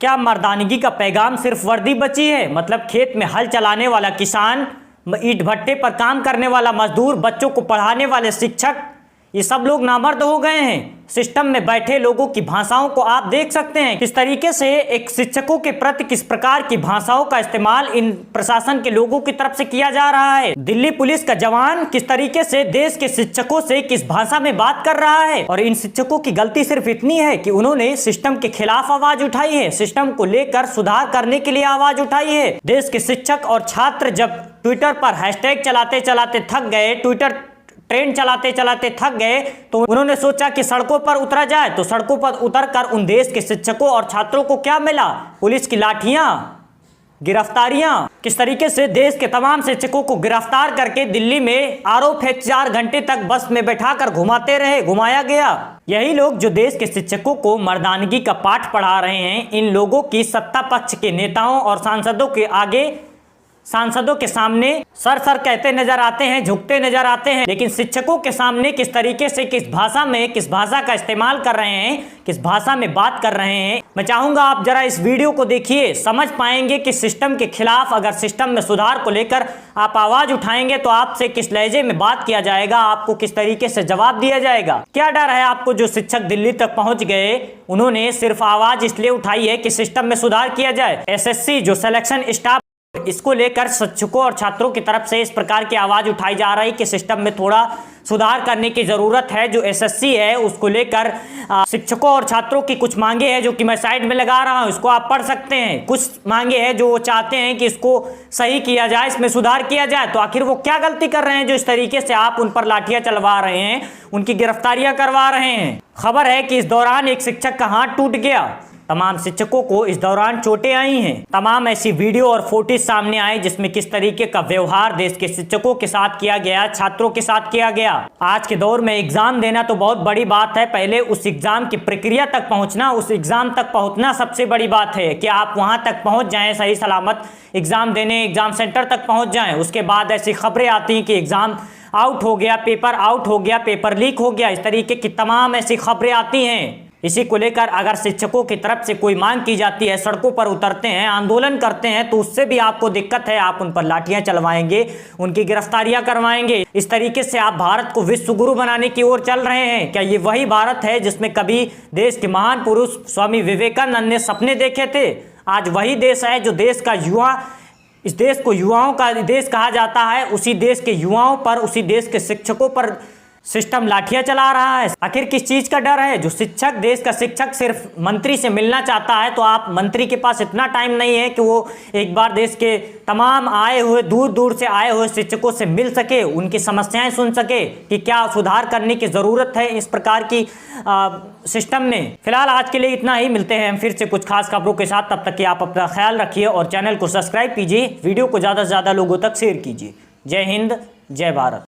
क्या मर्दानगी का पैगाम सिर्फ वर्दी बची है? मतलब खेत में हल चलाने वाला किसान, ईंट भट्टे पर काम करने वाला मजदूर, बच्चों को पढ़ाने वाले शिक्षक, ये सब लोग नामर्द हो गए हैं। सिस्टम में बैठे लोगों की भाषाओं को आप देख सकते हैं किस तरीके से एक शिक्षकों के प्रति किस प्रकार की भाषाओं का इस्तेमाल इन प्रशासन के लोगों की तरफ से किया जा रहा है। दिल्ली पुलिस का जवान किस तरीके से देश के शिक्षकों से किस भाषा में बात कर रहा है। और इन शिक्षकों की गलती सिर्फ इतनी है कि उन्होंने सिस्टम के खिलाफ आवाज उठाई है, सिस्टम को लेकर सुधार करने के लिए आवाज उठाई है। देश के शिक्षक और छात्र जब ट्विटर पर हैशटैग चलाते चलाते थक गए, ट्विटर ट्रेंड चलाते चलाते थक गए, तो उन्होंने सोचा कि सड़कों पर उतरा जाए। तो सड़कों पर उतरकर उन देश के शिक्षकों और छात्रों को क्या मिला? पुलिस की लाठियां, गिरफ्तारियां। किस तरीके से देश के तमाम शिक्षकों को गिरफ्तार करके दिल्ली में आरोप है 4 घंटे तक बस में बैठाकर घुमाया गया। यही लोग जो देश के शिक्षकों को मर्दानगी का पाठ पढ़ा रहे हैं, इन लोगों की सत्ता पक्ष के नेताओं और सांसदों के सामने सर कहते नजर आते हैं, झुकते नजर आते हैं। लेकिन शिक्षकों के सामने किस तरीके से किस भाषा का इस्तेमाल कर रहे हैं, किस भाषा में बात कर रहे हैं, मैं चाहूंगा आप जरा इस वीडियो को देखिए। समझ पाएंगे कि सिस्टम के खिलाफ अगर सिस्टम में सुधार को लेकर आप आवाज उठाएंगे तो आपसे किस लहजे में बात किया जाएगा, आपको किस तरीके से जवाब दिया जाएगा। क्या डर है आपको? जो शिक्षक दिल्ली तक पहुंच गए, उन्होंने सिर्फ आवाज इसलिए उठाई है कि सिस्टम में सुधार किया जाए। एसएससी जो सिलेक्शन स्टाफ, इसको लेकर शिक्षकों और छात्रों की तरफ से इस प्रकार की आवाज उठाई जा रही कि सिस्टम में थोड़ा सुधार करने की जरूरत है। जो एसएससी है उसको लेकर शिक्षकों और छात्रों की कुछ मांगे हैं जो कि मैं साइड में लगा रहा हूं, इसको आप पढ़ सकते हैं। कुछ मांगे हैं जो वो चाहते हैं कि इसको सही किया जाए, इसमें सुधार किया जाए। तो आखिर वो क्या गलती कर रहे हैं जो इस तरीके से आप उन पर लाठियां चलवा रहे हैं, उनकी गिरफ्तारियां करवा रहे हैं? खबर है कि इस दौरान एक शिक्षक का हाथ टूट गया। तमाम शिक्षकों को इस दौरान चोटें आई हैं। तमाम ऐसी वीडियो और फोटोज सामने आए जिसमें किस तरीके का व्यवहार देश के शिक्षकों के साथ किया गया, छात्रों के साथ किया गया। आज के दौर में एग्जाम देना तो बहुत बड़ी बात है, पहले उस एग्जाम की प्रक्रिया तक पहुंचना, उस एग्जाम तक पहुंचना सबसे बड़ी बात है कि आप वहां तक पहुंच जाएं, सही सलामत एग्जाम देने, एग्जाम सेंटर तक पहुंच जाएं। उसके बाद ऐसी खबरें आती हैं कि एग्जाम आउट हो गया, पेपर आउट हो गया, पेपर लीक हो गया, इस तरीके की तमाम ऐसी खबरें आती हैं। इसी को लेकर अगर शिक्षकों की तरफ से कोई मांग की जाती है, सड़कों पर उतरते हैं, आंदोलन करते हैं, तो उससे भी आपको दिक्कत है, आप उन पर लाठियां चलवाएंगे, उनकी गिरफ्तारियां करवाएंगे। इस तरीके से आप भारत को विश्व गुरु बनाने की ओर चल रहे हैं। क्या ये वही भारत है जिसमें कभी देश के महान पुरुष स्वामी विवेकानंद ने सपने देखे थे? आज वही देश है जो देश का युवा, इस देश को युवाओं का देश कहा जाता है, उसी देश के युवाओं पर, उसी देश के शिक्षकों पर सिस्टम लाठियां चला रहा है। आखिर किस चीज का डर है? जो शिक्षक, देश का शिक्षक सिर्फ मंत्री से मिलना चाहता है, तो आप मंत्री के पास इतना टाइम नहीं है कि वो एक बार देश के तमाम आए हुए, दूर दूर से आए हुए शिक्षकों से मिल सके, उनकी समस्याएं सुन सके कि क्या सुधार करने की जरूरत है इस प्रकार की सिस्टम में। फिलहाल आज के लिए इतना ही, मिलते हैं हम फिर से कुछ खास खबरों के साथ। तब तक कि आप अपना ख्याल रखिए और चैनल को सब्सक्राइब कीजिए, वीडियो को ज़्यादा से ज़्यादा लोगों तक शेयर कीजिए। जय हिंद, जय भारत।